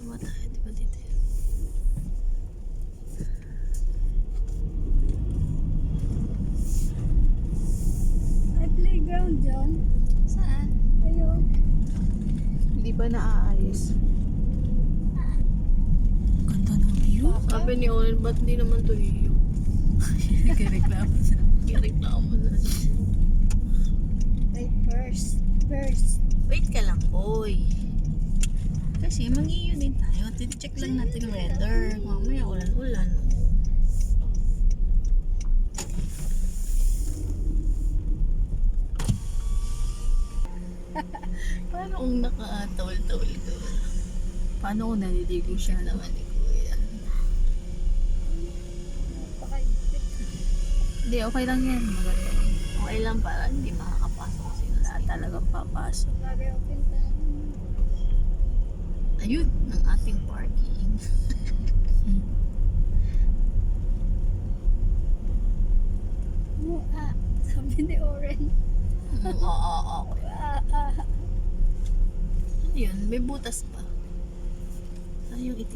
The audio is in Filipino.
Tama tayo, di ba dito yun? May playground dyan. Saan? Ayun. Hindi ba naaayos? Ganda ng view. Sabi ni Owen, ba't di naman to iyo? Kireklamo na. Kireklamo na. Wait, first. Wait ka lang, boy. Kasi mag-iyo din tayo. Check lang natin yung weather. Mamaya ulan-ulan. Paano kung naka-tawal-tawal ka? Paano kung naliligo siya naman ni Kuya? Napakaigpit. Hindi, okay lang yan. Maganda yan. Okay lang para hindi makakapasok kasi wala talagang papasok. Bagay open tayo. Ayun, ang ating parking. Sabi ni Oren. Oo. Ayun, may butas pa. Saan yung itim?